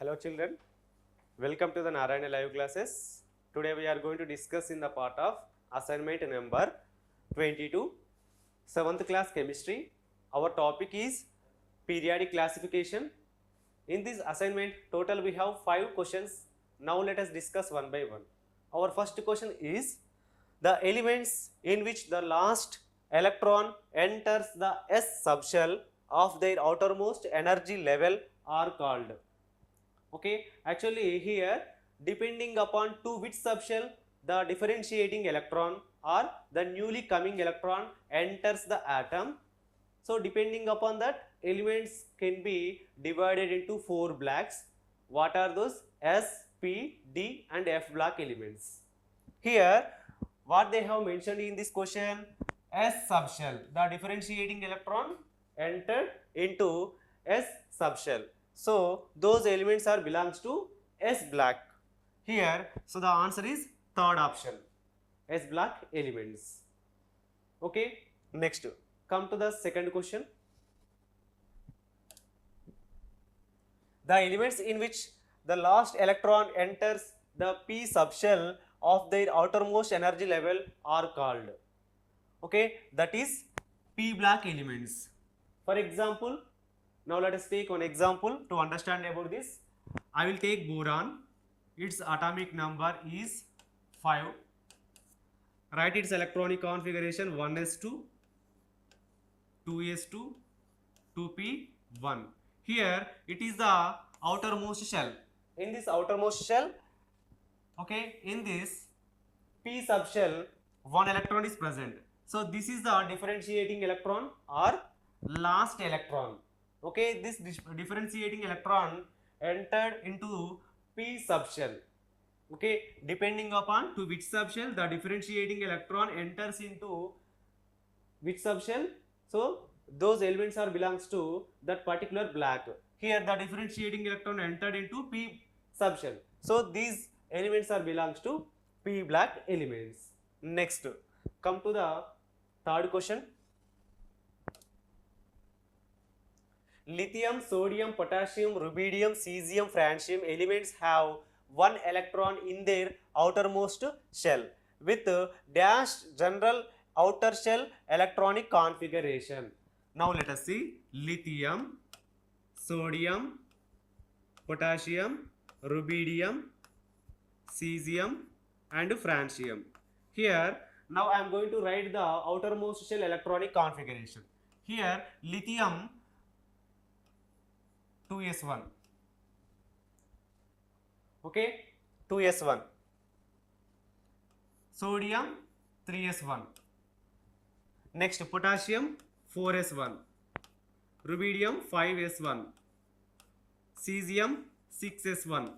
Hello children, welcome to the Narayana live classes. Today we are going to discuss in the part of assignment number 22, 7th class chemistry. Our topic is periodic classification. In this assignment total we have 5 questions. Now let us discuss one by one. Our first question is the elements in which the last electron enters the s subshell of their outermost energy level are called. Okay, actually here depending upon to which subshell the differentiating electron or the newly coming electron enters the atom. So depending upon that, elements can be divided into 4 blocks. What are those? S, P, D and F block elements. Here what they have mentioned in this question, S subshell, the differentiating electron entered into S subshell. So those elements are belongs to S block. Here, so the answer is third option, S block elements. Okay, next come to the second question. The elements in which the last electron enters the p subshell of their outermost energy level are called. Okay, that is p block elements. For example, now let us take one example to understand about this. I will take boron. Its atomic number is 5. Write its electronic configuration 1s2, 2s2, 2p1. Here it is the outermost shell. In this outermost shell, okay, in this p subshell, one electron is present. So this is the differentiating electron or last electron. Okay, this differentiating electron entered into p subshell. Okay, depending upon to which subshell the differentiating electron enters into which subshell, so those elements are belongs to that particular block. Here the differentiating electron entered into p subshell, so these elements are belongs to p block elements. Next, come to the third question. Lithium, sodium, potassium, rubidium, cesium, francium elements have one electron in their outermost shell with dash general outer shell electronic configuration. Now let us see lithium, sodium, potassium, rubidium, cesium and francium. Here now I am going to write the outermost shell electronic configuration. Here lithium 2s1, okay, 2s1, sodium 3s1, next potassium 4s1, rubidium 5s1, cesium 6s1,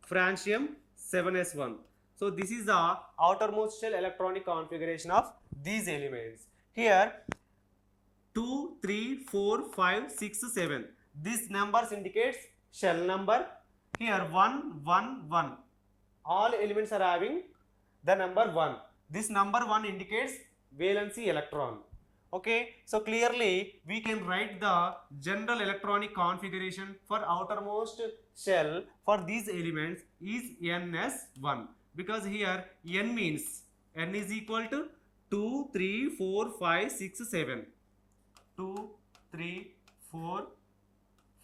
francium 7s1. So this is the outermost shell electronic configuration of these elements. Here 2, 3, 4, 5, 6, 7. This numbers indicates shell number. Here 1, 1, 1. All elements are having the number 1. This number 1 indicates valency electron. Okay, so clearly we can write the general electronic configuration for outermost shell for these elements is ns1, because here n means n is equal to 2, 3, 4, 5, 6, 7. 2, 3, 4,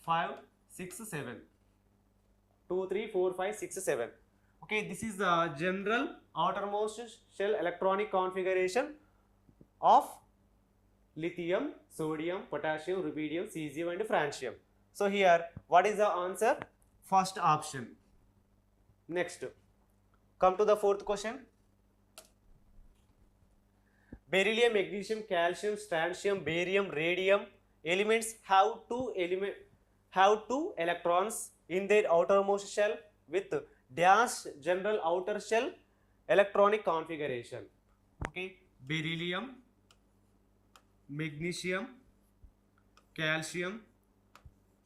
5, 6, 7. 2, 3, 4, 5, 6, 7. Okay, this is the general outermost shell electronic configuration of lithium, sodium, potassium, rubidium, cesium and francium. So here what is the answer? First option. Next, come to the fourth question. Beryllium, magnesium, calcium, strontium, barium, radium elements have two electrons in their outermost shell with dash general outer shell electronic configuration. Okay, beryllium, magnesium, calcium,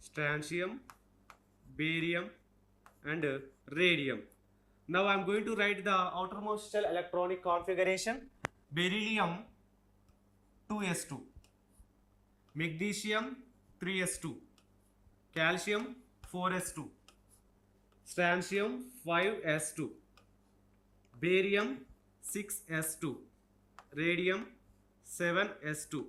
strontium, barium and radium. Now I am going to write the outermost shell electronic configuration. Beryllium 2s2, magnesium 3s2, calcium 4s2, strontium 5s2, barium 6s2, radium 7s2.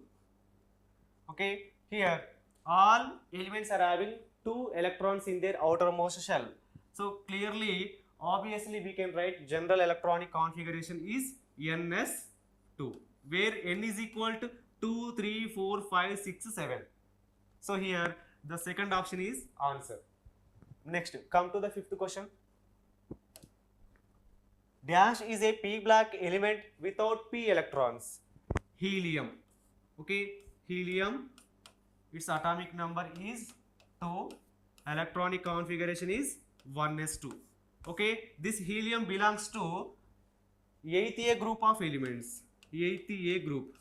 Okay, here all elements are having 2 electrons in their outermost shell. So clearly, obviously we can write general electronic configuration is ns2, where n is equal to 2, 3, 4, 5, 6, 7. So here the second option is answer. Next, come to the fifth question. Dash is a p black element without p electrons. Helium. Okay, helium, its atomic number is 2, electronic configuration is 1s2. Okay, this helium belongs to 8th A group of elements. 8th A group.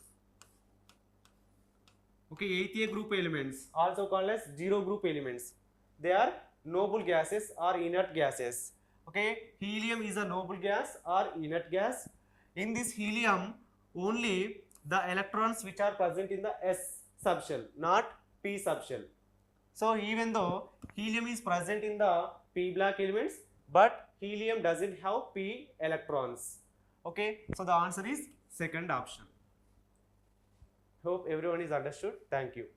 Okay, 8th A group elements, also called as zero group elements. They are noble gases or inert gases. Okay, helium is a noble gas or inert gas. In this helium, only the electrons which are present in the s subshell, not p subshell. So even though helium is present in the p black elements, but helium doesn't have p electrons. Okay, so the answer is second option. Hope everyone is understood. Thank you.